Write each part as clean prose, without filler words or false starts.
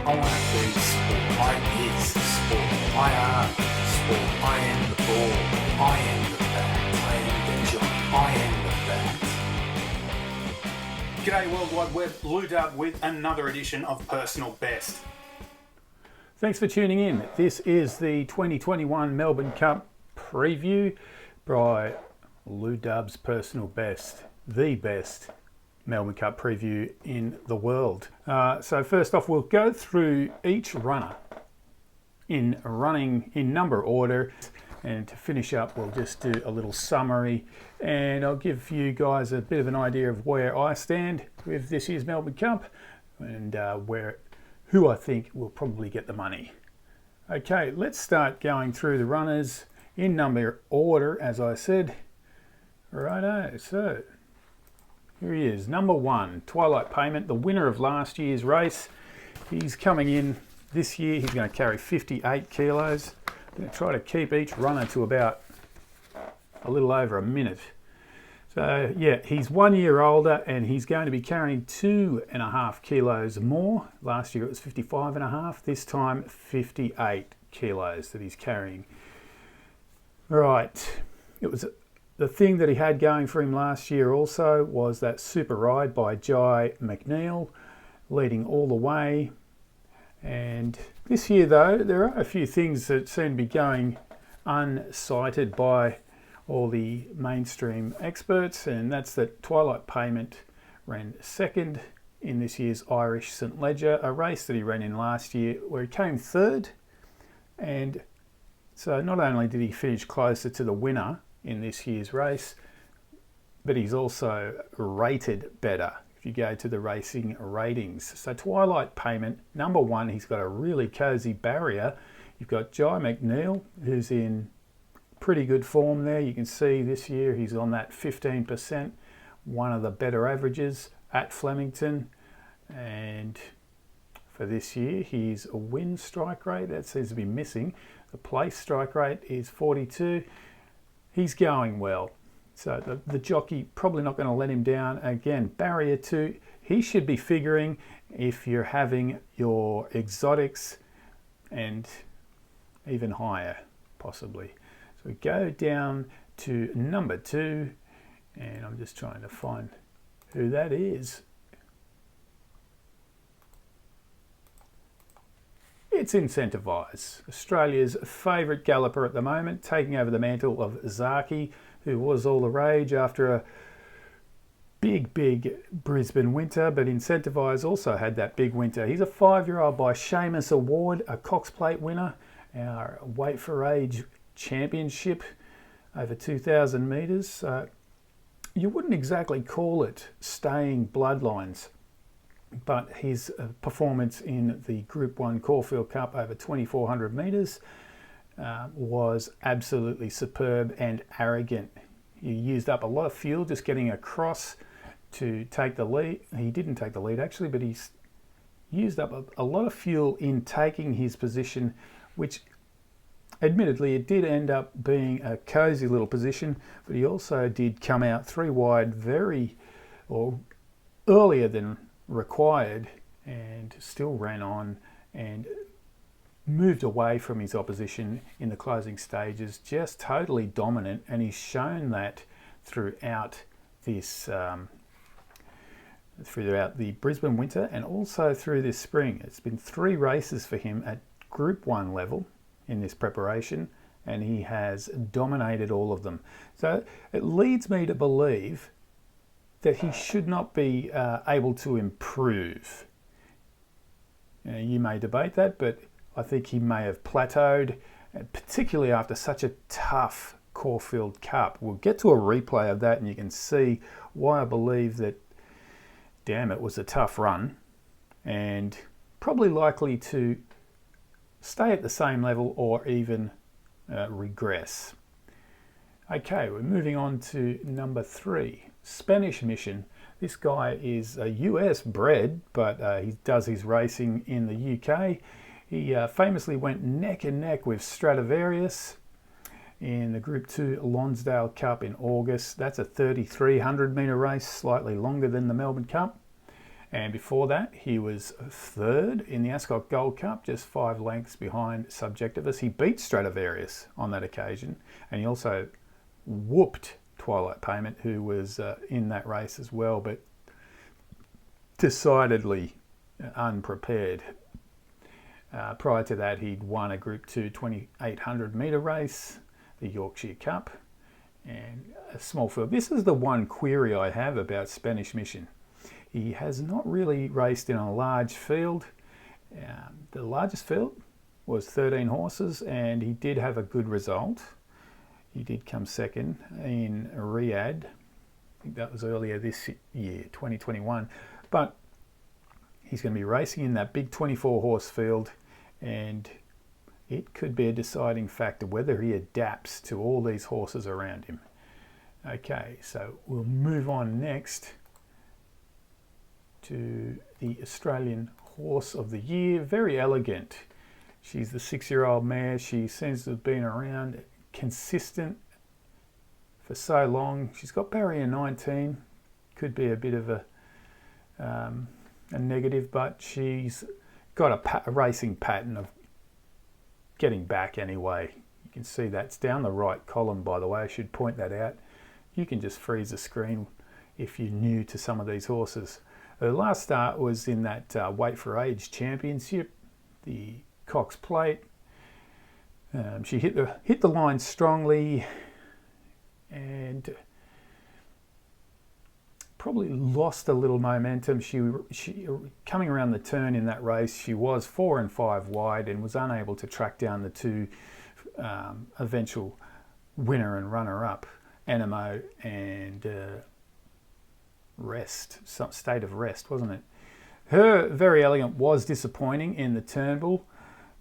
I want to be sport. I is sport. I am sport. I am the ball. I am the bat. I am the jock. I am the bat. G'day World Wide Web, Lew Dub with another edition of Personal Best. Thanks for tuning in. This is the 2021 Melbourne Cup preview by Lew Dub's Personal Best, the best Melbourne Cup preview in the world. So first off, we'll go through each runner in number order, and to finish up we'll just do a little summary and I'll give you guys a bit of an idea of where I stand with this year's Melbourne Cup and who I think will probably get the money. Okay, let's start going through the runners in number order, as I said. Righto, so here he is, number 1, Twilight Payment, the winner of last year's race. He's coming in this year, he's going to carry 58 kilos. I'm going to try to keep each runner to about a little over a minute. So yeah, he's 1 year older and he's going to be carrying 2.5 kilos more. Last year it was 55.5, this time 58 kilos that he's carrying. Right, it was the thing that he had going for him last year also was that super ride by Jai McNeil, leading all the way. And this year though, there are a few things that seem to be going uncited by all the mainstream experts, and that's that Twilight Payment ran second in this year's Irish St Leger, a race that he ran in last year where he came third. And so not only did he finish closer to the winner in this year's race, but he's also rated better if you go to the racing ratings. So Twilight Payment, number 1, he's got a really cozy barrier. You've got Jai McNeil, who's in pretty good form there. You can see this year he's on that 15%, one of the better averages at Flemington. And for this year, his win strike rate, that seems to be missing. The place strike rate is 42. He's going well. So the jockey probably not going to let him down. Again, barrier 2, he should be figuring if you're having your exotics and even higher, possibly. So we go down to number 2, and I'm just trying to find who that is. It's Incentivise, Australia's favourite galloper at the moment, taking over the mantle of Zaki, who was all the rage after a big Brisbane winter, but Incentivise also had that big winter. He's a 5-year-old by Seamus Award, a Cox Plate winner, our Weight for Age Championship over 2,000 metres. You wouldn't exactly call it staying bloodlines, but his performance in the Group 1 Caulfield Cup over 2,400 metres was absolutely superb and arrogant. He used up a lot of fuel just getting across to take the lead. He didn't take the lead actually, but he used up a lot of fuel in taking his position, which admittedly it did end up being a cosy little position, but he also did come out 3 wide earlier than required and still ran on and moved away from his opposition in the closing stages, just totally dominant, and he's shown that throughout this throughout the Brisbane winter and also through this spring. It's been 3 races for him at Group 1 level in this preparation, and he has dominated all of them. So it leads me to believe that he should not be able to improve. You may debate that, but I think he may have plateaued, particularly after such a tough Caulfield Cup. We'll get to a replay of that and you can see why I believe that, damn, it was a tough run and probably likely to stay at the same level or even regress. Okay, we're moving on to number 3, Spanish Mission. This guy is a US bred, but he does his racing in the UK. He famously went neck and neck with Stradivarius in the Group 2 Lonsdale Cup in August. That's a 3,300 metre race, slightly longer than the Melbourne Cup. And before that, he was third in the Ascot Gold Cup, just 5 lengths behind Subjectivus. He beat Stradivarius on that occasion, and he also whooped Twilight Payment, who was in that race as well, but decidedly unprepared. Prior to that, he'd won a Group 2 2800 metre race, the Yorkshire Cup, and a small field. This is the one query I have about Spanish Mission. He has not really raced in a large field. The largest field was 13 horses, and he did have a good result. He did come second in Riyadh. I think that was earlier this year, 2021. But he's going to be racing in that big 24 horse field, and it could be a deciding factor whether he adapts to all these horses around him. Okay, so we'll move on next to the Australian Horse of the Year, Very Elleegant. She's the 6-year-old mare. She seems to have been around consistent for so long. She's got barrier 19. Could be a bit of a negative, but she's got a racing pattern of getting back anyway. You can see that's down the right column, by the way. I should point that out. You can just freeze the screen if you're new to some of these horses. Her last start was in that Weight for Age Championship, the Cox Plate. She hit the line strongly and probably lost a little momentum. She coming around the turn in that race, she was 4 and 5 wide and was unable to track down the two eventual winner and runner-up, Animo and State of Rest, wasn't it? Her Very Elleegant was disappointing in the Turnbull.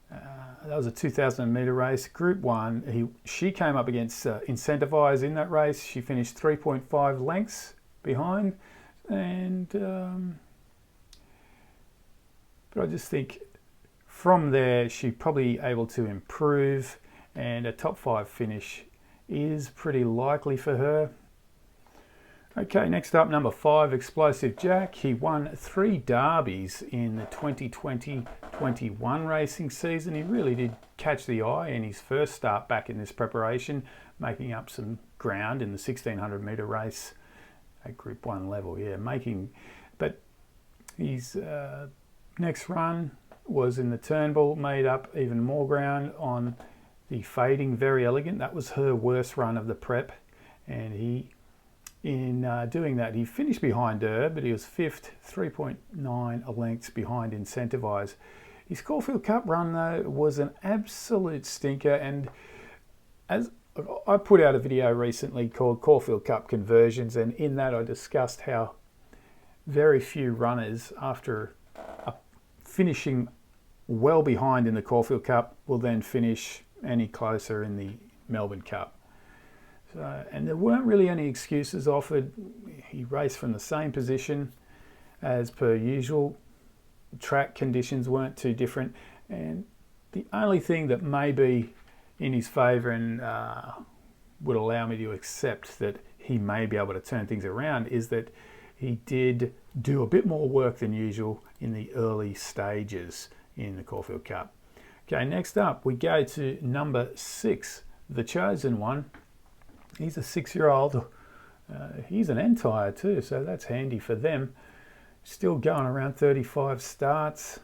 That was a 2,000 metre race, Group 1. She came up against Incentivise in that race. She finished 3.5 lengths behind, and but I just think from there she's probably able to improve, and a top 5 finish is pretty likely for her. Okay, next up, number 5, Explosive Jack. He won 3 derbies in the 2020-21 racing season. He really did catch the eye in his first start back in this preparation, making up some ground in the 1600 metre race at Group 1 level. But his next run was in the Turnbull, made up even more ground on the fading Very Elleegant. That was her worst run of the prep, and in doing that, he finished behind her, but he was 5th, 3.9 lengths behind Incentivise. His Caulfield Cup run, though, was an absolute stinker, and as I put out a video recently called Caulfield Cup Conversions, and in that I discussed how very few runners, after finishing well behind in the Caulfield Cup, will then finish any closer in the Melbourne Cup. And there weren't really any excuses offered. He raced from the same position as per usual. Track conditions weren't too different, and the only thing that may be in his favour and would allow me to accept that he may be able to turn things around is that he did do a bit more work than usual in the early stages in the Caulfield Cup. Okay, next up we go to number 6, The Chosen One. He's a 6-year-old. He's an entire too, so that's handy for them. Still going around 35 starts.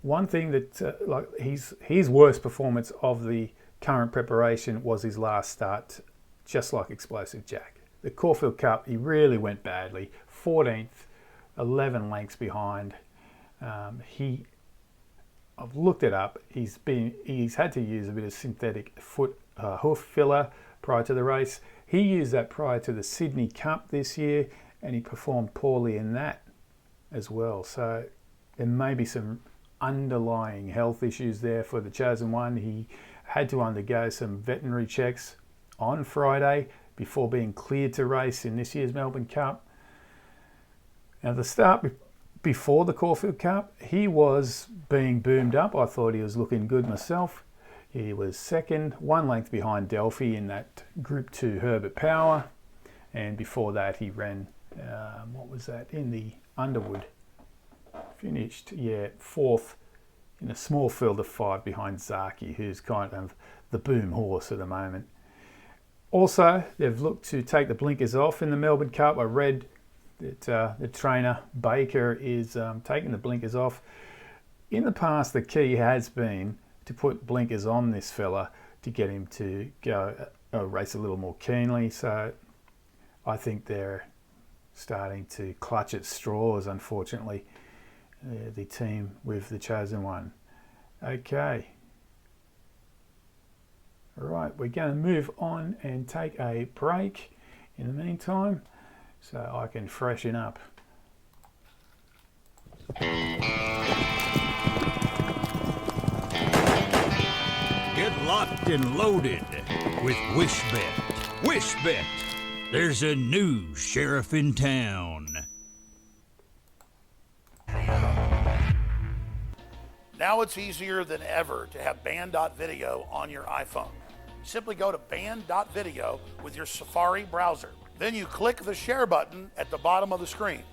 One thing that his worst performance of the current preparation was his last start, just like Explosive Jack. The Caulfield Cup, he really went badly. 14th, 11 lengths behind. I've looked it up. He's had to use a bit of synthetic hoof filler prior to the race. He used that prior to the Sydney Cup this year, and he performed poorly in that as well. So there may be some underlying health issues there for the Chosen One. He had to undergo some veterinary checks on Friday before being cleared to race in this year's Melbourne Cup. Now, the start before the Caulfield Cup, he was being boomed up. I thought he was looking good myself. He was second, 1 length behind Delphi in that Group 2 Herbert Power. And before that, he ran, in the Underwood finished, fourth in a small field of 5 behind Zaki, who's kind of the boom horse at the moment. Also, they've looked to take the blinkers off in the Melbourne Cup. I read that the trainer, Baker, is taking the blinkers off. In the past, the key has been to put blinkers on this fella to get him to go race a little more keenly. So I think they're starting to clutch at straws, unfortunately, the team with the chosen one. Okay. All right, we're going to move on and take a break in the meantime so I can freshen up. Get locked and loaded with WishBet. WishBet, there's a new sheriff in town. Now it's easier than ever to have band.video on your iPhone. Simply go to band.video with your Safari browser. Then you click the share button at the bottom of the screen.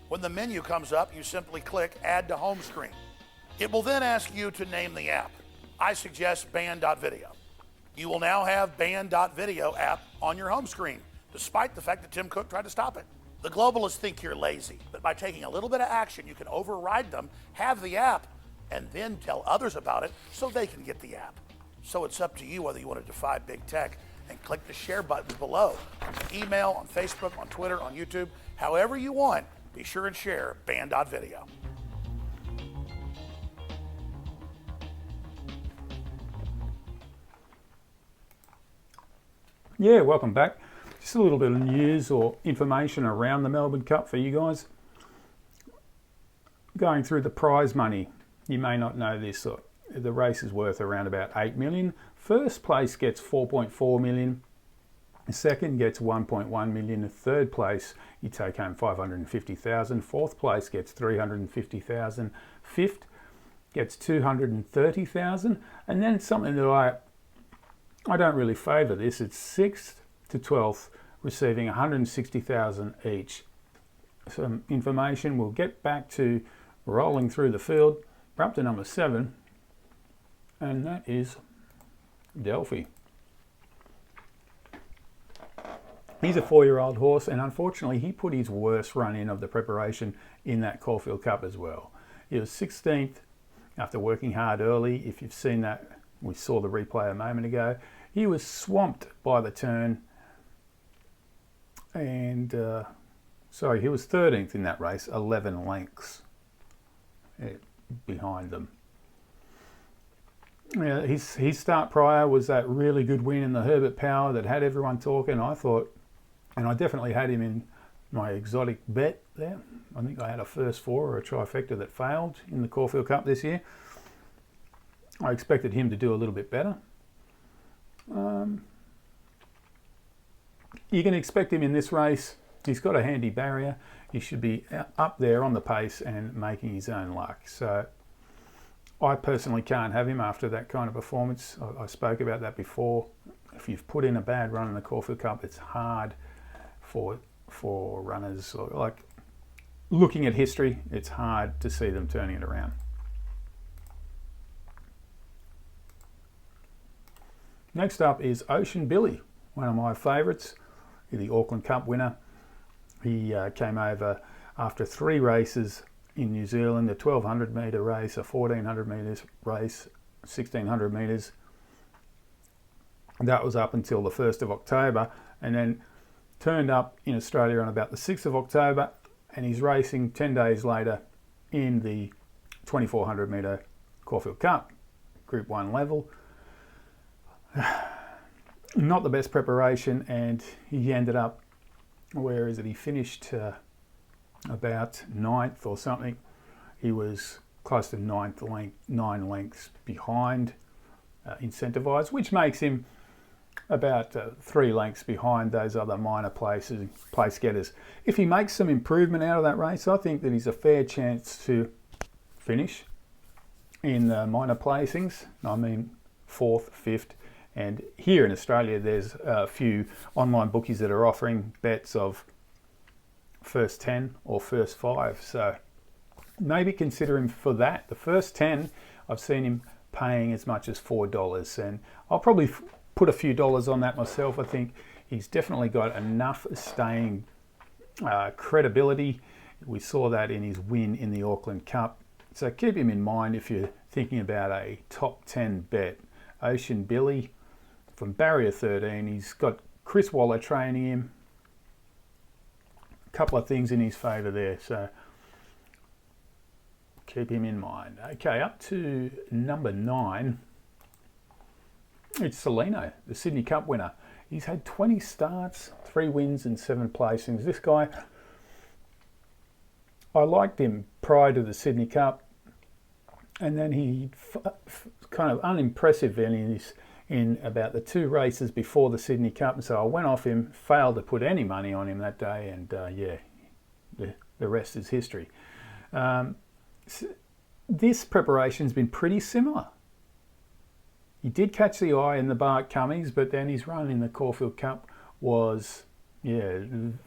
When the menu comes up, you simply click Add to Home Screen. It will then ask you to name the app. I suggest band.video. You will now have band.video app on your home screen, despite the fact that Tim Cook tried to stop it. The globalists think you're lazy, but by taking a little bit of action, you can override them, have the app, and then tell others about it so they can get the app. So it's up to you whether you want to defy big tech and click the share buttons below. On email, on Facebook, on Twitter, on YouTube, however you want, be sure and share band.video. Yeah, welcome back. Just a little bit of news or information around the Melbourne Cup for you guys. Going through the prize money, you may not know this, the race is worth around about 8 million. First place gets 4.4 million. Second gets 1.1 million. Third place, you take home 550,000. Fourth place gets 350,000. Fifth gets 230,000. And then something that I don't really favour this. It's 6th to 12th receiving 160,000 each. Some information. We'll get back to rolling through the field. We're up to number 7, and that is Delphi. He's a 4-year-old horse, and unfortunately he put his worst run in of the preparation in that Caulfield Cup as well. He was 16th after working hard early. If you've seen that, we saw the replay a moment ago. He was swamped by the turn, and he was 13th in that race, 11 lengths behind them. Yeah, his start prior was that really good win in the Herbert Power that had everyone talking. I thought, and I definitely had him in my exotic bet there. I think I had a first 4 or a trifecta that failed in the Caulfield Cup this year. I expected him to do a little bit better. You can expect him in this race. He's got a handy barrier. He should be up there on the pace and making his own luck. So I personally can't have him after that kind of performance. I spoke about that before. If you've put in a bad run in the Caulfield Cup, it's hard for runners. Like, looking at history, it's hard to see them turning it around. Next up is Ocean Billy, one of my favourites, the Auckland Cup winner. He came over after 3 races in New Zealand, a 1200 metre race, a 1400 metres race, 1600 metres. That was up until the 1st of October, and then turned up in Australia on about the 6th of October, and he's racing 10 days later in the 2400 metre Caulfield Cup, Group 1 level. Not the best preparation, and he ended up, where is it? He finished about 9th or something. He was close to 9 lengths behind Incentivise, which makes him about 3 lengths behind those other minor place getters. If he makes some improvement out of that race, I think that he's a fair chance to finish in the minor placings. I mean, 4th, 5th. And here in Australia, there's a few online bookies that are offering bets of first 10 or first 5. So maybe consider him for that. The first 10, I've seen him paying as much as $4, and I'll probably put a few dollars on that myself. I think he's definitely got enough staying credibility. We saw that in his win in the Auckland Cup. So keep him in mind if you're thinking about a top 10 bet. Ocean Billy from Barrier 13. He's got Chris Waller training him. A couple of things in his favour there, so keep him in mind. Okay, up to number 9. It's Selino, the Sydney Cup winner. He's had 20 starts, 3 wins and 7 placings. This guy, I liked him prior to the Sydney Cup, and then he kind of unimpressive in about the 2 races before the Sydney Cup, and so I went off him, failed to put any money on him that day, and the rest is history. This preparation's been pretty similar. He did catch the eye in the Bark Cummings, but then his run in the Caulfield Cup was,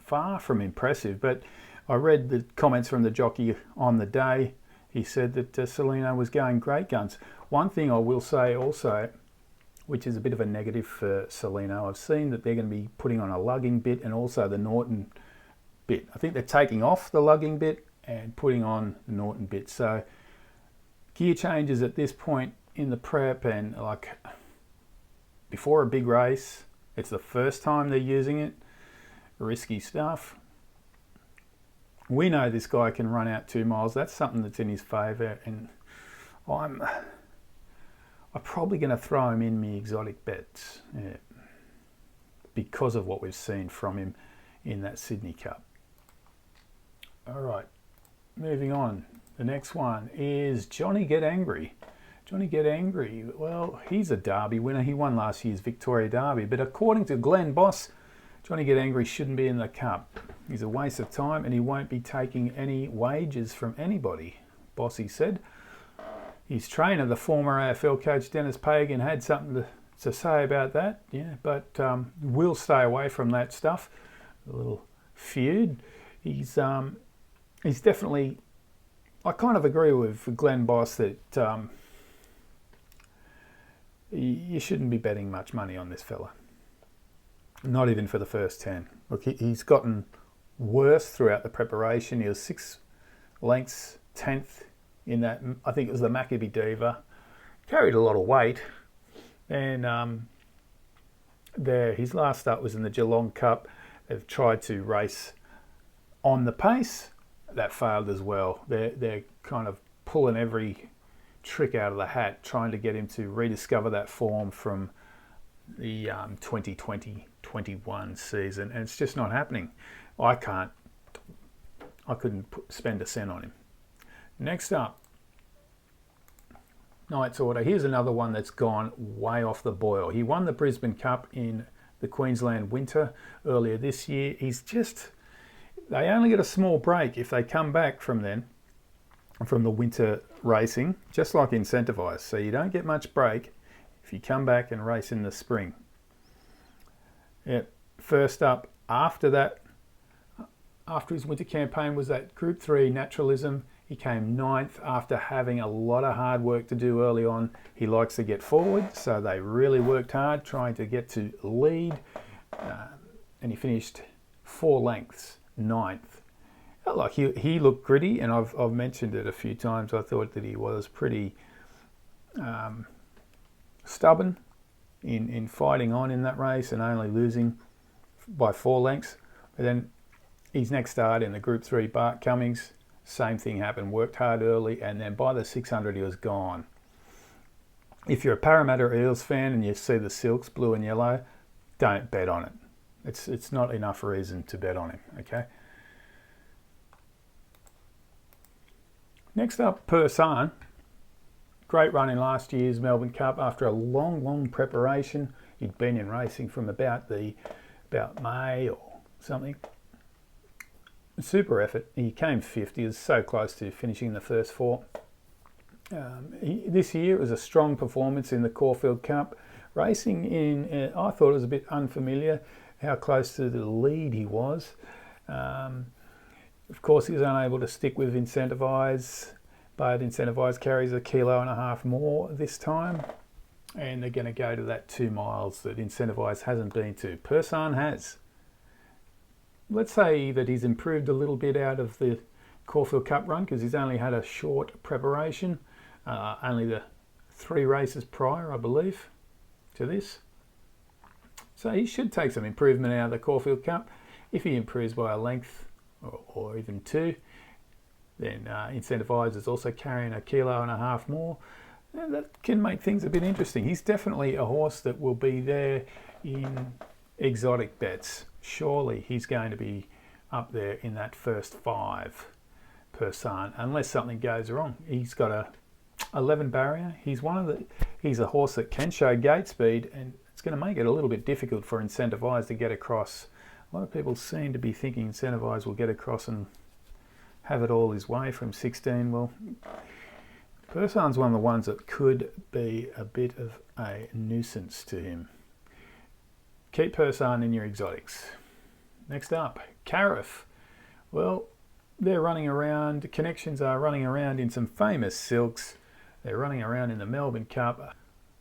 far from impressive. But I read the comments from the jockey on the day. He said that Selino was going great guns. One thing I will say also, which is a bit of a negative for Selino, I've seen that they're going to be putting on a lugging bit and also the Norton bit. I think they're taking off the lugging bit and putting on the Norton bit. So gear changes at this point in the prep, and like before a big race, it's the first time they're using it. Risky stuff. We know this guy can run out 2 miles. That's something that's in his favour, and I'm probably going to throw him in me exotic bets, because of what we've seen from him in that Sydney Cup. All right, moving on. The next one is Johnny Get Angry. Johnny Get Angry, well, he's a Derby winner. He won last year's Victoria Derby, but according to Glenn Boss, Johnny Get Angry shouldn't be in the Cup. He's a waste of time and he won't be taking any wages from anybody, Bossy said. His trainer, the former AFL coach Dennis Pagan, had something to say about that, but we'll stay away from that stuff. A little feud. He's definitely, I kind of agree with Glenn Boss that you shouldn't be betting much money on this fella. Not even for the first 10. Look, he's gotten worse throughout the preparation. He was 6 lengths, 10th in that, I think it was the Maccabee Diva. Carried a lot of weight. And his last start was in the Geelong Cup. They've tried to race on the pace. That failed as well. They're kind of pulling every trick out of the hat, trying to get him to rediscover that form from the 2020-21 season, and it's just not happening. I couldn't spend a cent on him. Next up, Knight's Order. Here's another one that's gone way off the boil. He won the Brisbane Cup in the Queensland Winter earlier this year. They only get a small break if they come back from then, from the winter racing, just like Incentivise. So you don't get much break if you come back and race in the spring. First up after his winter campaign was that Group 3 Naturalism. He came 9th after having a lot of hard work to do early on. He likes to get forward, so they really worked hard trying to get to lead, and he finished 4 lengths, 9th. Like he looked gritty, and I've mentioned it a few times. I thought that he was pretty stubborn in fighting on in that race and only losing by 4 lengths. But then his next start in the Group 3 Bark Cummings, same thing happened. Worked hard early, and then by the 600 he was gone. If you're a Parramatta Eels fan and you see the silks, blue and yellow, don't bet on it. It's not enough reason to bet on him, okay? Next up, Persan. Great run in last year's Melbourne Cup after a long preparation. He'd been in racing from about May or something. Super effort. He came 5th. He was so close to finishing the first 4. This year it was a strong performance in the Caulfield Cup. Racing in, I thought it was a bit unfamiliar how close to the lead he was. Of course, he's unable to stick with Incentivise, but Incentivise carries 1.5 kilos more this time. And they're going to go to that 2 miles that Incentivise hasn't been to. Persan has. Let's say that he's improved a little bit out of the Caulfield Cup run because he's only had a short preparation, only the 3 races prior, I believe, to this. So he should take some improvement out of the Caulfield Cup. If he improves by a length or even 2, then Incentivise is also carrying 1.5 kilos more. And that can make things a bit interesting. He's definitely a horse that will be there in exotic bets. Surely he's going to be up there in that first 5, Persan, unless something goes wrong. He's got a 11 barrier. He's a horse that can show gate speed, and it's going to make it a little bit difficult for Incentivise to get across. A lot of people seem to be thinking Incentivise will get across and have it all his way from 16. Well, Persan's one of the ones that could be a bit of a nuisance to him. Keep Persan in your exotics. Next up, Carif. Well, they're running around, Connections are running around in some famous silks. They're running around in the Melbourne Cup.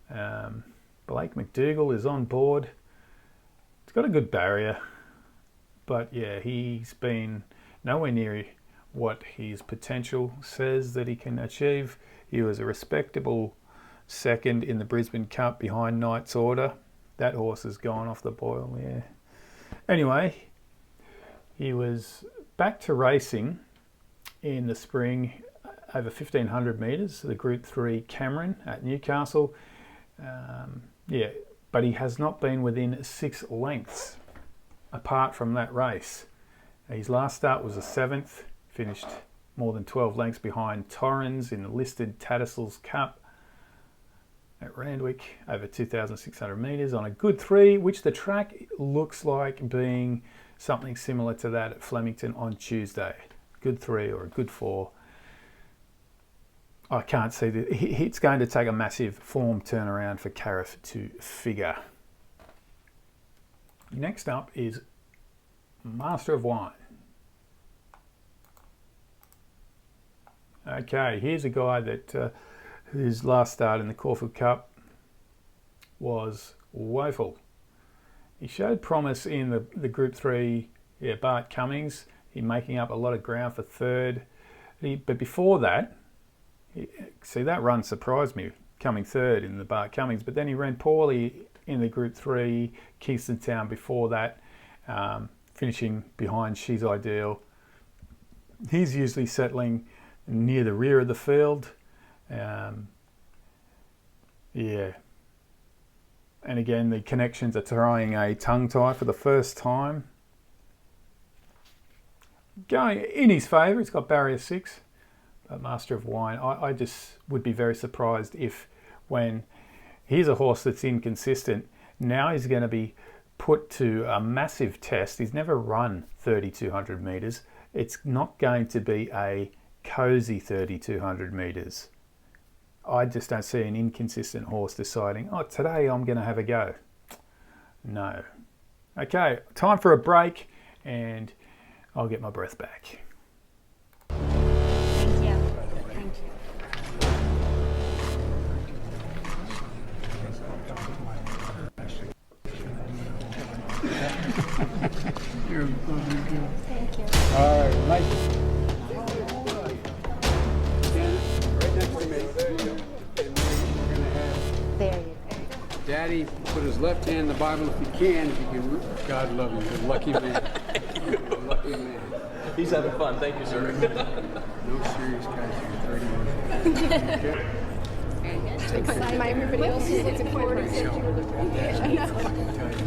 Blake McDougall is on board. He's got a good barrier, but yeah, he's been nowhere near what his potential says that he can achieve. He was a respectable second in the Brisbane Cup behind Knight's Order. That horse has gone off the boil, yeah. Anyway, he was back to racing in the spring over 1,500 metres, the Group 3 Cameron at Newcastle. Yeah, but he has not been within 6 lengths apart from that race. His last start was a 7th, finished more than 12 lengths behind Torrens in the listed Tattersalls Cup at Randwick over 2,600 metres on a good 3, which the track looks like being something similar to that at Flemington on Tuesday. Good 3 or a good 4. I can't see that. It's going to take a massive form turnaround for Carif to figure. Next up is Master of Wine. Okay, here's a guy that whose last start in the Caulfield Cup was woeful. He showed promise in the Group 3, Bart Cummings. He making up a lot of ground for 3rd. But before that, see, that run surprised me, coming 3rd in the Bart Cummings. But then he ran poorly in the Group 3 Kingston Town before that, finishing behind She's Ideal. He's usually settling near the rear of the field. Yeah. And again, the Connections are trying a tongue tie for the first time. Going in his favour, he's got barrier 6. But Master of Wine, I just would be very surprised if, when here's a horse that's inconsistent, now he's going to be put to a massive test. He's never run 3,200 metres. It's not going to be a cosy 3,200 metres. I just don't see an inconsistent horse deciding, oh, today I'm going to have a go. No. Okay, time for a break, and I'll get my breath back. Thank you. Thank You're good. you. Thank you. All right, nice. Right next to me. There you go. And we're going to have There you go. Daddy put his left hand in the Bible if he can. God love him. You're a lucky man. You're a lucky man. He's having fun. Thank you, sir. No serious guys here. 30 years. Everybody else is looking forward to it. I can tell you,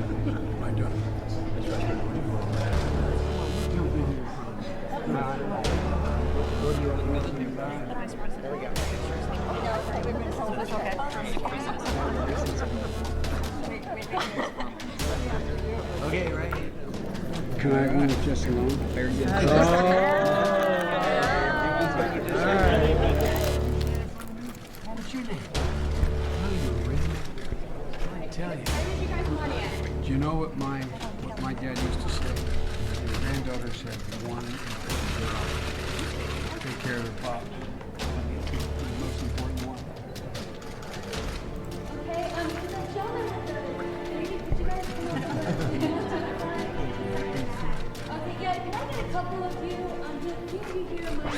my daughter. Okay, right. Can I run it just alone? Very good. What's your name? I tell you. Do you know what my dad used to say? His granddaughter said, one. care of the pop. The most important one. Okay, the gentleman with the lady, could you guys come over? Okay, yeah, can I get a couple of you? Just you here, my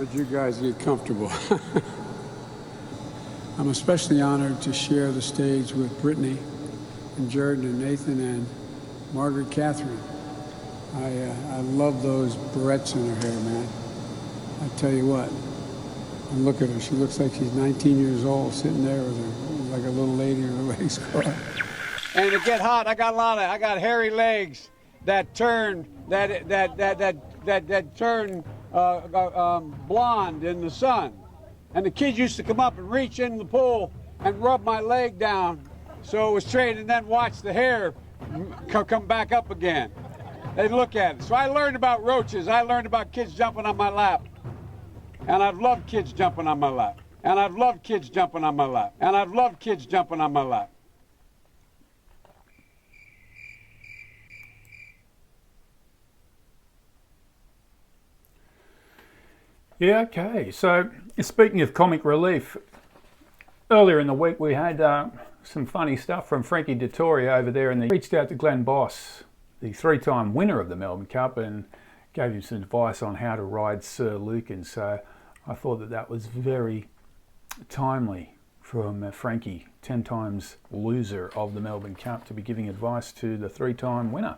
As you guys get comfortable. I'm especially honored to share the stage with Brittany and Jordan and Nathan and Margaret Catherine. I love those barrettes in her hair, man. I tell you what, and look at her. She looks like she's 19 years old, sitting there with her, like a little lady with her legs crossed. And to get hot, I got hairy legs that turn turn blonde in the sun. And the kids used to come up and reach in the pool and rub my leg down so it was straight, and then watch the hair come back up again. They'd look at it. So I learned about roaches. I learned about kids jumping on my lap. And I've loved kids jumping on my lap. And I've loved kids jumping on my lap. And I've loved kids jumping on my lap. Yeah, okay. So, speaking of comic relief, earlier in the week we had some funny stuff from Frankie Dettori over there, and they reached out to Glenn Boss, the three-time winner of the Melbourne Cup, and gave him some advice on how to ride Sir Lucan. So I thought that was very timely from Frankie, 10 times loser of the Melbourne Cup, to be giving advice to the three-time winner.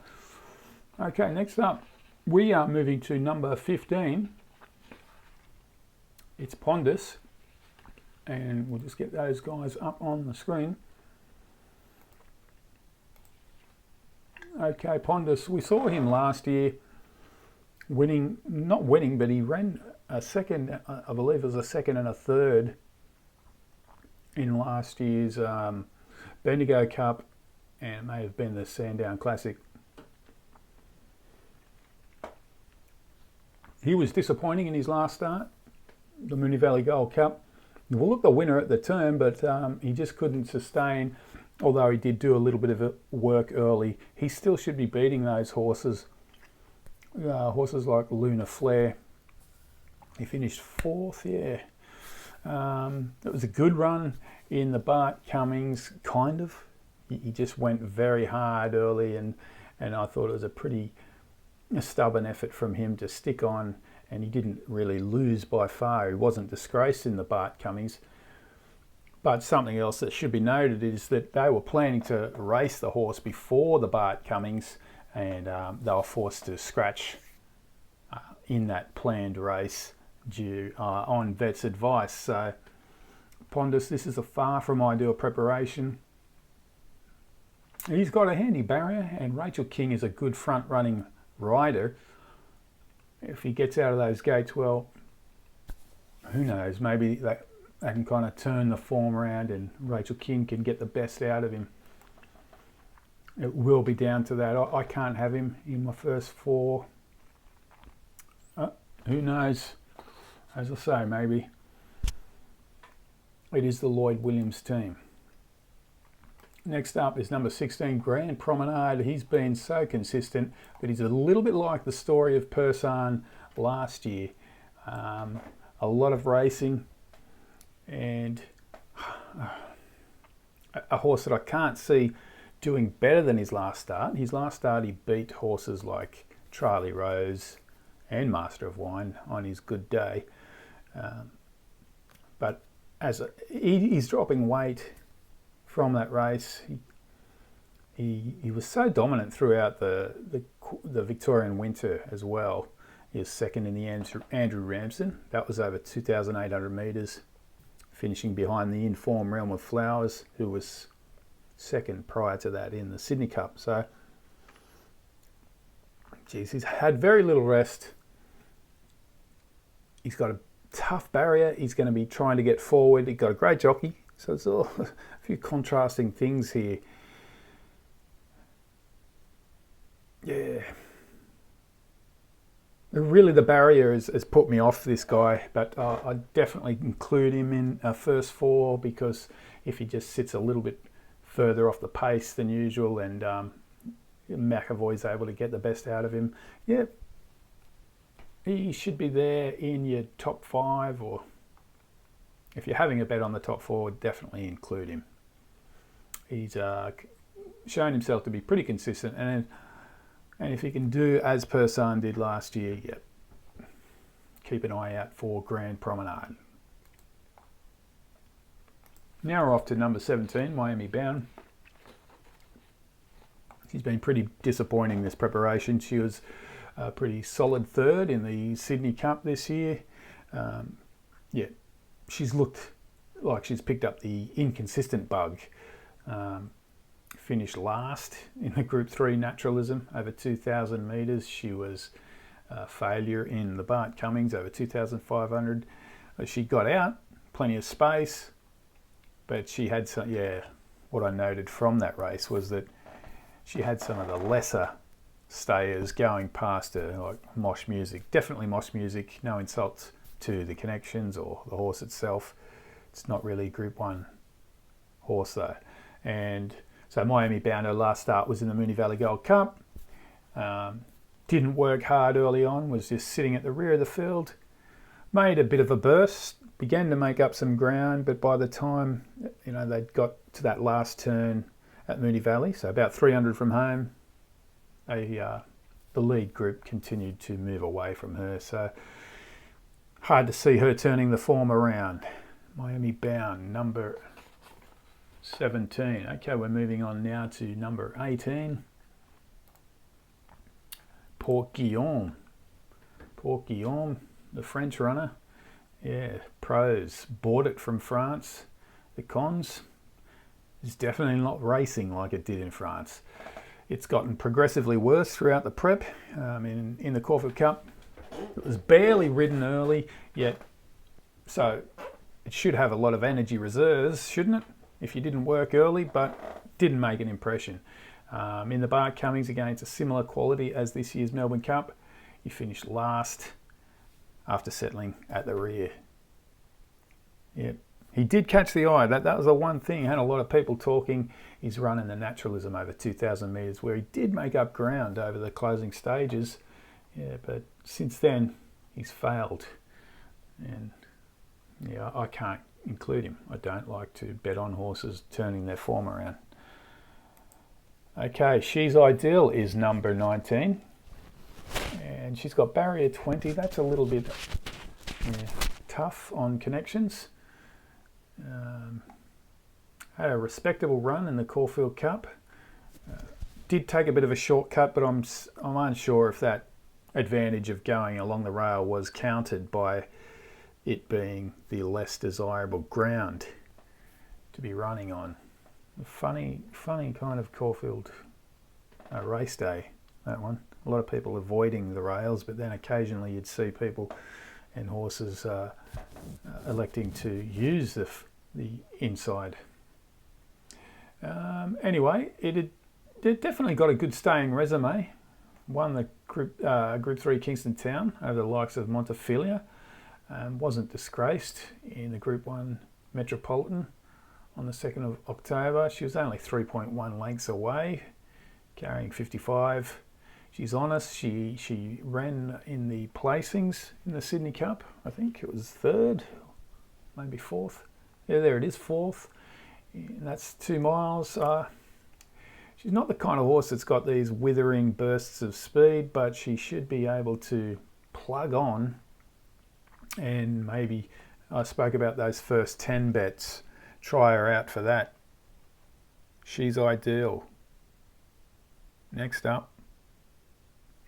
Okay, next up, we are moving to number 15. It's Pondus, and we'll just get those guys up on the screen. Okay, Pondus, we saw him last year not winning, but he ran a second, I believe it was a second and a third in last year's Bendigo Cup, and it may have been the Sandown Classic. He was disappointing in his last start, the Moonee Valley Gold Cup. We'll look the winner at the turn, but he just couldn't sustain. Although he did do a little bit of work early, he still should be beating those horses. Horses like Luna Flare. He finished fourth, yeah. It was a good run in the Bart Cummings, kind of. He just went very hard early, and I thought it was a pretty stubborn effort from him to stick on, and he didn't really lose by far. He wasn't disgraced in the Bart Cummings. But something else that should be noted is that they were planning to race the horse before the Bart Cummings, and they were forced to scratch in that planned race due on vet's advice. So Pondus, this is a far from ideal preparation. He's got a handy barrier, and Rachel King is a good front running rider. If he gets out of those gates, well, who knows, maybe they can kind of turn the form around and Rachel King can get the best out of him. It will be down to that. I can't have him in my first four. Who knows? As I say, maybe it is the Lloyd Williams team. Next up is number 16, Grand Promenade. He's been so consistent, but he's a little bit like the story of Persan last year. A lot of racing, and a horse that I can't see doing better than his last start. His last start, he beat horses like Tralee Rose and Master of Wine on his good day. But he's dropping weight from that race. He was so dominant throughout the Victorian winter as well. He was second in the Andrew Ramsden. That was over 2,800 metres, finishing behind the in-form Realm of Flowers, who was second prior to that in the Sydney Cup. So, geez, he's had very little rest. He's got a tough barrier. He's going to be trying to get forward. He's got a great jockey. So it's all a few contrasting things here. Yeah. Really, the barrier has put me off this guy, but I definitely include him in a first four, because if he just sits a little bit further off the pace than usual and McAvoy's able to get the best out of him. Yeah, he should be there in your top 5, or if you're having a bet on the top 4, definitely include him. He's shown himself to be pretty consistent, and if he can do as Persan did last year, yeah, keep an eye out for Grand Promenade. Now we're off to number 17, Miami Bound. She's been pretty disappointing this preparation. She was a pretty solid third in the Sydney Cup this year. Yeah, she's looked like she's picked up the inconsistent bug. Finished last in the Group 3 naturalism over 2,000 metres. She was a failure in the Bart Cummings over 2,500. She got out, plenty of space, but she had some, yeah, what I noted from that race was that she had some of the lesser stayers going past her, like Mosh Music. Definitely Mosh Music, no insults to the connections or the horse itself. It's not really Group 1 horse though. And so Miami Bound, her last start was in the Moonee Valley Gold Cup. Didn't work hard early on, was just sitting at the rear of the field. Made a bit of a burst, began to make up some ground, but by the time they'd got to that last turn at Moonee Valley, so about 300 from home, the lead group continued to move away from her. So hard to see her turning the form around. Miami Bound, number 17. Okay, we're moving on now to number 18. Port Guillaume. Port Guillaume, the French runner. Yeah, pros. Bought it from France. The cons. It's definitely not racing like it did in France. It's gotten progressively worse throughout the prep. In the Caulfield Cup, it was barely ridden early, yet so it should have a lot of energy reserves, shouldn't it? If you didn't work early, but didn't make an impression. In the Bart Cummings, again, it's a similar quality as this year's Melbourne Cup. You finished last after settling at the rear. Yep. He did catch the eye. That was the one thing. Had a lot of people talking. He's running the naturalism over 2,000 metres, where he did make up ground over the closing stages. Yeah, but since then, he's failed. And yeah, I can't include him. I don't like to bet on horses turning their form around. Okay, She's Ideel is number 19. And she's got barrier 20. That's a little bit tough on connections. Had a respectable run in the Caulfield Cup. Did take a bit of a shortcut, but I'm unsure if that advantage of going along the rail was countered by it being the less desirable ground to be running on. Funny kind of Caulfield race day, that one. A lot of people avoiding the rails, but then occasionally you'd see people and horses electing to use the inside. Anyway, it definitely got a good staying resume. Won the Group 3 Kingston Town over the likes of Montefilia. Wasn't disgraced in the Group 1 Metropolitan on the 2nd of October. She was only 3.1 lengths away, carrying 55. She's honest. She ran in the placings in the Sydney Cup. I think it was third, maybe fourth. Yeah, there it is, fourth. And that's 2 miles. She's not the kind of horse that's got these withering bursts of speed, but she should be able to plug on. And maybe I spoke about those first 10 bets. Try her out for that. She's Ideel. Next up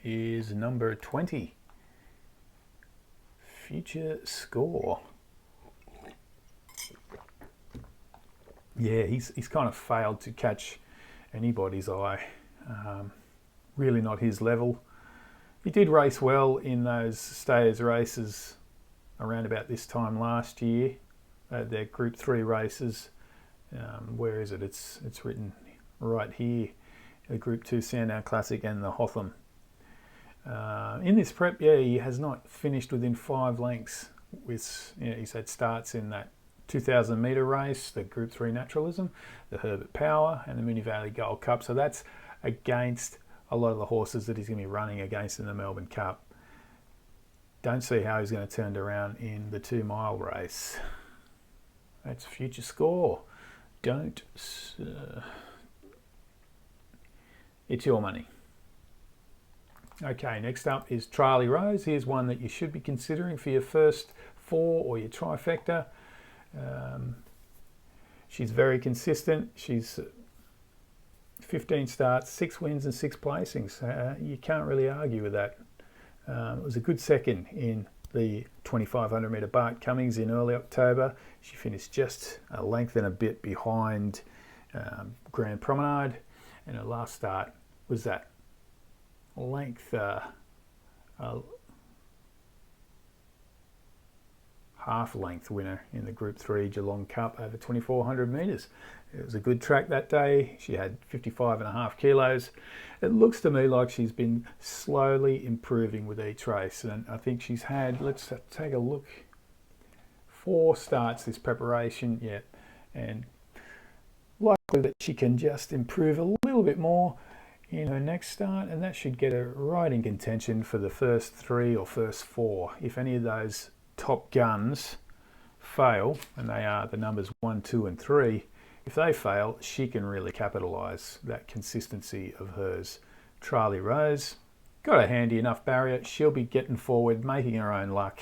is number 20. Future Score. Yeah, he's kind of failed to catch anybody's eye. Really not his level. He did race well in those Stayers races around about this time last year. Their Group 3 races. Where is it? It's written right here. The Group 2 Sandown Classic and the Hotham. In this prep, yeah, he has not finished within 5 lengths. He's had starts in that 2,000 metre race, the Group 3 Naturalism, the Herbert Power, and the Moonee Valley Gold Cup. So that's against a lot of the horses that he's going to be running against in the Melbourne Cup. Don't see how he's going to turn it around in the 2 mile race. That's future score. Don't. It's your money. Okay, next up is Tralee Rose. Here's one that you should be considering for your first 4 or your trifecta. She's very consistent. She's 15 starts, 6 wins and 6 placings. You can't really argue with that. It was a good second in the 2500 metre Bart Cummings in early October. She finished just a length and a bit behind Grand Promenade, and her last start was that length, half length winner in the Group 3 Geelong Cup over 2400 metres. It was a good track that day. She had 55.5 kilos. It looks to me like she's been slowly improving with each race, and I think she's had, let's take a look, 4 starts this preparation yet, and likely that she can just improve a little bit more in her next start, and that should get her right in contention for the first 3 or first 4. If any of those top guns fail, and they are the numbers 1, 2 and 3, if they fail, she can really capitalise that consistency of hers. Tralee Rose got a handy enough barrier. She'll be getting forward, making her own luck.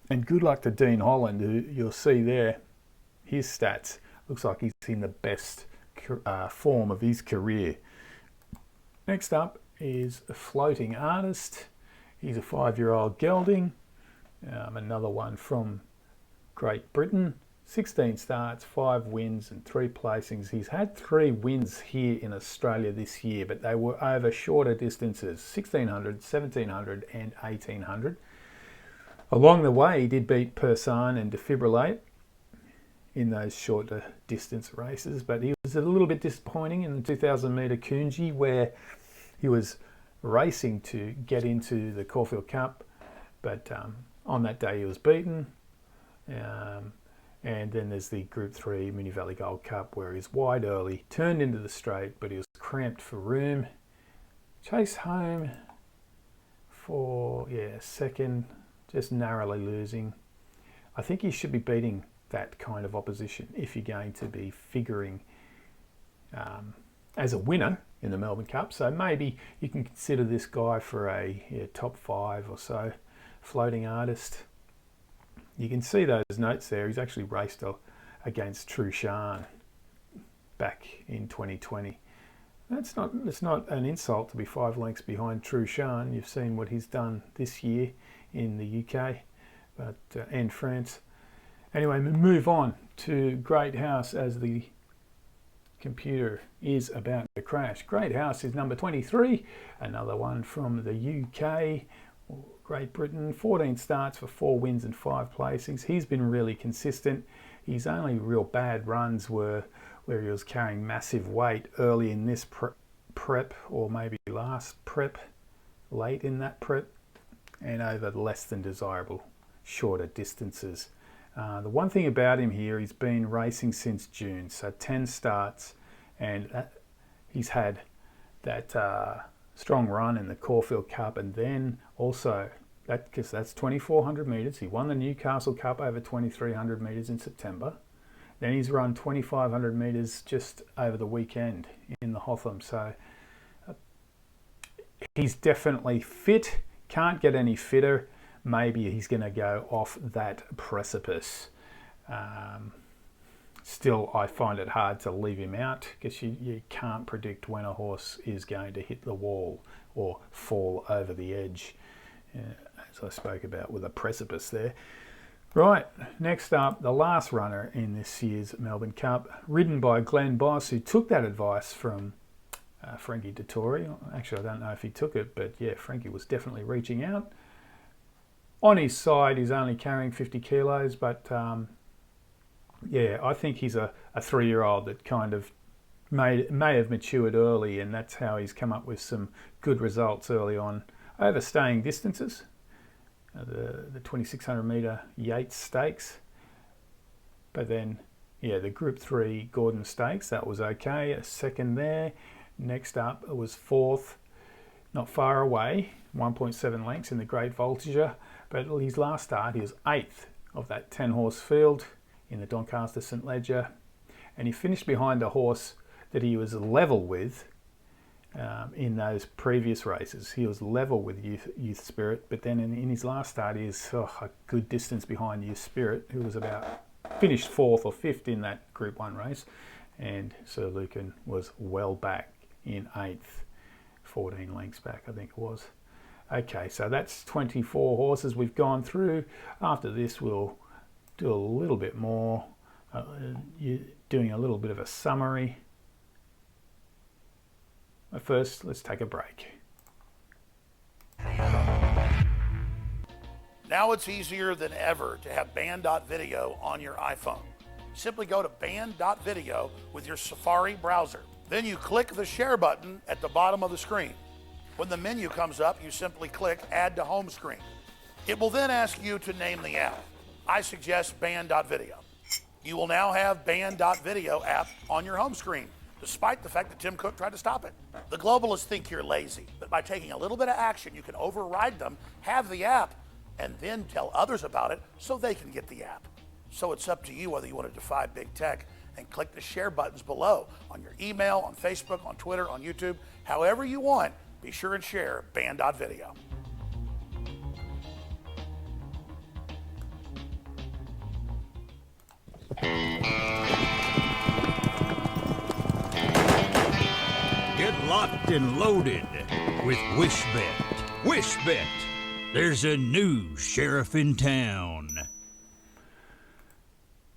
And good luck to Dean Holland, who you'll see there, his stats. Looks like he's in the best form of his career. Next up is a floating artist. He's a 5-year-old gelding. Another one from Great Britain. 16 starts, 5 wins and 3 placings. He's had 3 wins here in Australia this year, but they were over shorter distances, 1600, 1700 and 1800. Along the way, he did beat Persan and Defibrillate in those shorter distance races, but he was a little bit disappointing in the 2000 metre Coonji, where he was racing to get into the Caulfield Cup, but on that day he was beaten. And then there's the Group 3 Moonee Valley Gold Cup, where he's wide early, turned into the straight, but he was cramped for room. Chased home for, second, just narrowly losing. I think he should be beating that kind of opposition if you're going to be figuring as a winner in the Melbourne Cup. So maybe you can consider this guy for a top 5 or so, floating artist. You can see those notes there. He's actually raced against Trushan back in 2020. It's not an insult to be 5 lengths behind Trushan. You've seen what he's done this year in the UK and France. Anyway, move on to Great House as the computer is about to crash. Great House is number 23, another one from the UK. Great Britain, 14 starts for 4 wins and 5 placings. He's been really consistent. His only real bad runs were where he was carrying massive weight early in this prep, or maybe last prep, late in that prep, and over less than desirable shorter distances. The one thing about him here, he's been racing since June, so 10 starts, and he's had that strong run in the Caulfield Cup, and then also because that's 2400 metres. He won the Newcastle Cup over 2300 metres in September. Then he's run 2500 metres just over the weekend in the Hotham. So he's definitely fit. Can't get any fitter. Maybe he's going to go off that precipice. Still, I find it hard to leave him out because you can't predict when a horse is going to hit the wall or fall over the edge, as I spoke about with a precipice there. Right, next up, the last runner in this year's Melbourne Cup, ridden by Glenn Boss, who took that advice from Frankie Dettori. Actually, I don't know if he took it, but yeah, Frankie was definitely reaching out. On his side, he's only carrying 50 kilos, but yeah, I think he's a 3-year-old that kind of may have matured early, and that's how he's come up with some good results early on over staying distances. The 2600 metre Yates Stakes, but then, yeah, the Group 3 Gordon Stakes, that was okay, a second there. Next up was fourth, not far away, 1.7 lengths in the Great Voltigeur, but his last start he was 8th of that 10 horse field in the Doncaster St Leger, and he finished behind a horse that he was level with in those previous races. He was level with Youth Spirit, but then in his last start he is a good distance behind Youth Spirit, who was finished 4th or 5th in that Group 1 race, and Sir Lucan was well back in 8th, 14 lengths back I think it was. Okay, so that's 24 horses we've gone through. After this we'll do a little bit more, doing a little bit of a summary. But first, let's take a break. Now it's easier than ever to have band.video on your iPhone. Simply go to band.video with your Safari browser. Then you click the share button at the bottom of the screen. When the menu comes up, you simply click Add to Home Screen. It will then ask you to name the app. I suggest band.video. You will now have band.video app on your home screen, despite the fact that Tim Cook tried to stop it. The globalists think you're lazy, but by taking a little bit of action, you can override them, have the app, and then tell others about it so they can get the app. So it's up to you whether you want to defy big tech and click the share buttons below on your email, on Facebook, on Twitter, on YouTube, however you want. Be sure and share band.video. Get locked and loaded with WishBet. WishBet. There's a new sheriff in town.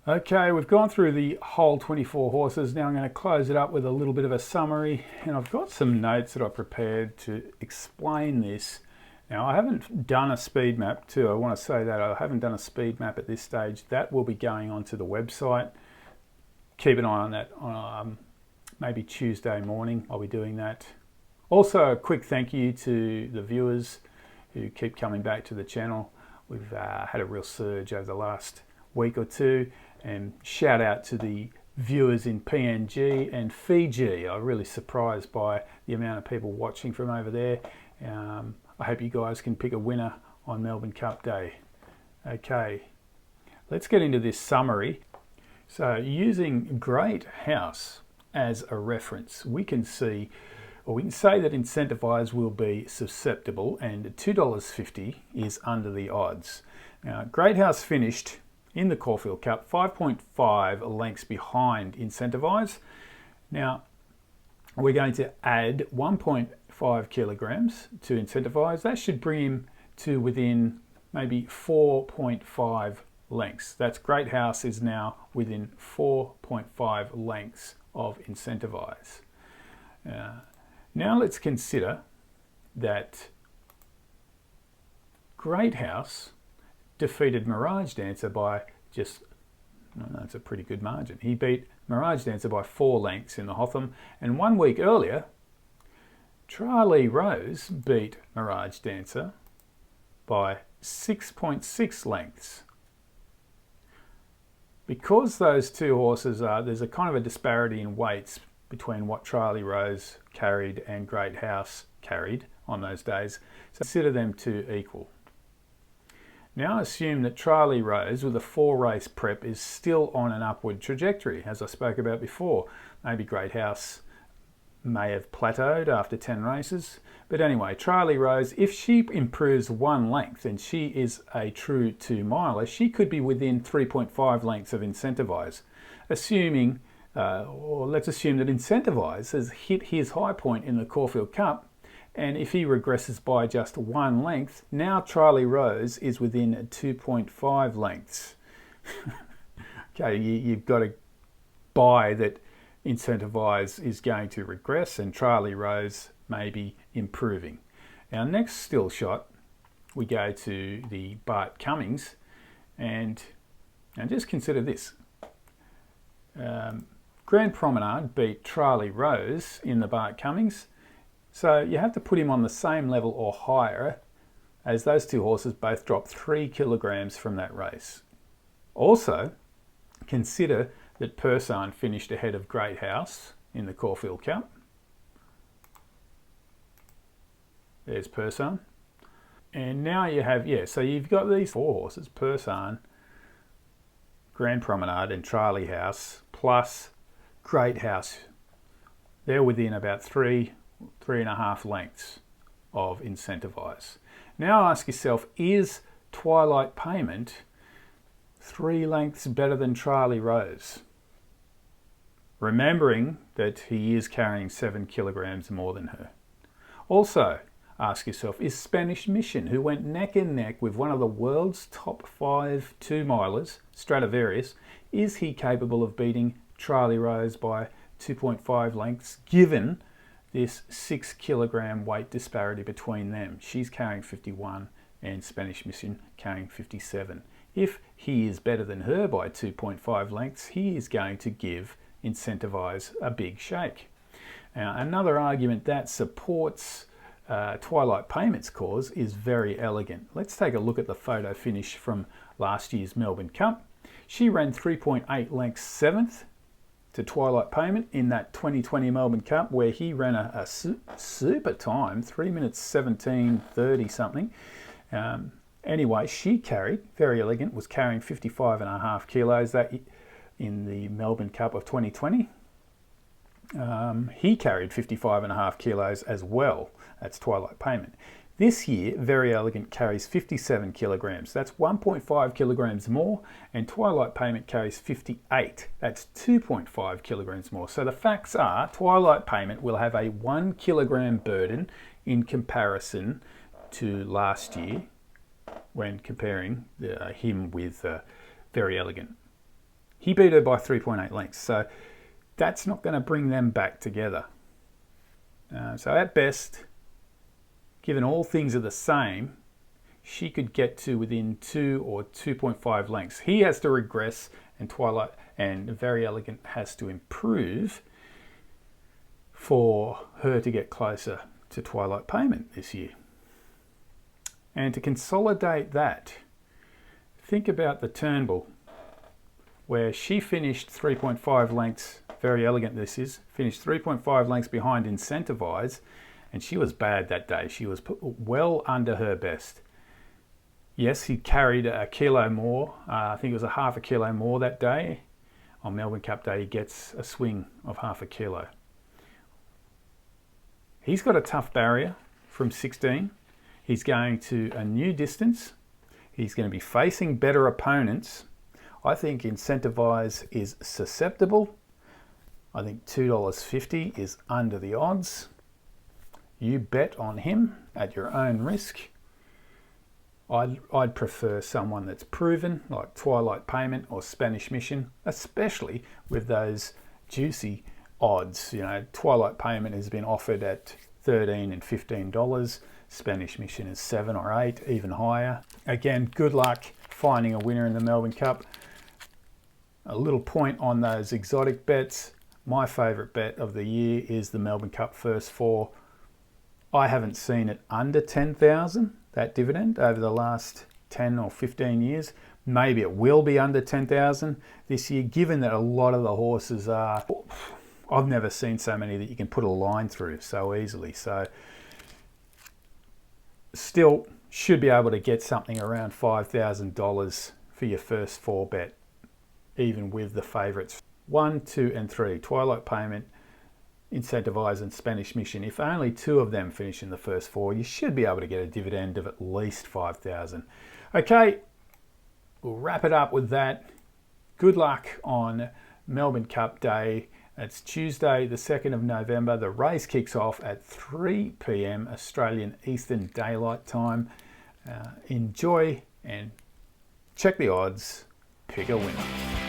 Okay, we've gone through the whole 24 horses. Now I'm going to close it up with a little bit of a summary, and I've got some notes that I prepared to explain this. Now I haven't done a speed map too. I want to say that I haven't done a speed map at this stage. That will be going onto the website. Keep an eye on that on maybe Tuesday morning. I'll be doing that. Also, a quick thank you to the viewers who keep coming back to the channel. We've had a real surge over the last week or two, and shout out to the viewers in PNG and Fiji. I'm really surprised by the amount of people watching from over there. I hope you guys can pick a winner on Melbourne Cup Day. Okay, let's get into this summary. So using Great House as a reference, we can see, or we can say that Incentivise will be susceptible, and $2.50 is under the odds. Now, Great House finished in the Caulfield Cup 5.5 lengths behind Incentivise. Now, we're going to add 1.5 kilograms to Incentivise. That should bring him to within maybe 4.5 lengths. That's Great House is now within 4.5 lengths of Incentivise. Now let's consider that Great House defeated Mirage Dancer by just, that's a pretty good margin. He beat Mirage Dancer by 4 lengths in the Hotham, and 1 week earlier, Tralee Rose beat Mirage Dancer by 6.6 lengths. Because those two horses there's a kind of a disparity in weights between what Tralee Rose carried and Great House carried on those days, so consider them to equal. Now assume that Tralee Rose with a 4-race prep is still on an upward trajectory, as I spoke about before. Maybe Great House may have plateaued after 10 races. But anyway, Tralee Rose, if she improves 1 length and she is a true 2-miler, she could be within 3.5 lengths of Incentivise. Assuming, or let's assume that Incentivise has hit his high point in the Caulfield Cup, and if he regresses by just 1 length, now Tralee Rose is within 2.5 lengths. Okay, you've got to buy that Incentivise is going to regress and Tralee Rose may be improving. Our next still shot, we go to the Bart Cummings, and just consider this. Grand Promenade beat Tralee Rose in the Bart Cummings. So you have to put him on the same level or higher, as those two horses both dropped 3 kilograms from that race. Also, consider that Persan finished ahead of Great House in the Caulfield Cup. There's Persan. And now you have, yeah, so you've got these 4 horses, Persan, Grand Promenade and Tralee House, plus Great House. They're within about 3.5 lengths of Incentivise. Now ask yourself, is Twilight Payment 3 lengths better than Tralee Rose? Remembering that he is carrying 7 kilograms more than her. Also, ask yourself, is Spanish Mission, who went neck and neck with one of the world's top 5 2-milers, Stradivarius, is he capable of beating Tralee Rose by 2.5 lengths, given this 6 kilogram weight disparity between them? She's carrying 51 and Spanish Mission carrying 57. If he is better than her by 2.5 lengths, he is going to give Incentivise a big shake. Now, another argument that supports Twilight Payment's cause is Very Elegant. Let's take a look at the photo finish from last year's Melbourne Cup. She ran 3.8 lengths 7th to Twilight Payment in that 2020 Melbourne Cup, where he ran a super time, 3 minutes 17:30 something. Anyway, she carried, Very Elegant was carrying 55.5 kilos that in the Melbourne Cup of 2020. He carried 55.5 kilos as well. That's Twilight Payment. This year, Very Elegant carries 57 kilograms. That's 1.5 kilograms more, and Twilight Payment carries 58. That's 2.5 kilograms more. So the facts are, Twilight Payment will have a 1 kilogram burden in comparison to last year when comparing him with Very Elegant. He beat her by 3.8 lengths. So that's not going to bring them back together. So at best, given all things are the same, she could get to within 2 or 2.5 lengths. He has to regress, and Twilight and Very Elegant has to improve for her to get closer to Twilight Payment this year. And to consolidate that, think about the Turnbull, where she finished 3.5 lengths, Very Elegant this is, finished 3.5 lengths behind Incentivise, and she was bad that day. She was well under her best. Yes, he carried a kilo more. I think it was a half a kilo more that day. On Melbourne Cup Day, he gets a swing of half a kilo. He's got a tough barrier from 16. He's going to a new distance. He's going to be facing better opponents. I think Incentivise is susceptible. I think $2.50 is under the odds. You bet on him at your own risk. I'd prefer someone that's proven, like Twilight Payment or Spanish Mission, especially with those juicy odds. You know, Twilight Payment has been offered at $13 and $15. Spanish Mission is 7 or 8, even higher. Again, good luck finding a winner in the Melbourne Cup. A little point on those exotic bets. My favourite bet of the year is the Melbourne Cup first 4. I haven't seen it under 10,000, that dividend, over the last 10 or 15 years. Maybe it will be under 10,000 this year, given that a lot of the horses are... I've never seen so many that you can put a line through so easily. So still should be able to get something around $5,000 for your first 4 bet, even with the favourites 1, 2 and 3, Twilight Payment, Incentivise and Spanish Mission. If only 2 of them finish in the first 4, you should be able to get a dividend of at least 5,000. Okay, we'll wrap it up with that. Good luck on Melbourne Cup Day. It's Tuesday, the 2nd of November. The race kicks off at 3 p.m. Australian Eastern Daylight Time. Enjoy and check the odds. Pick a winner.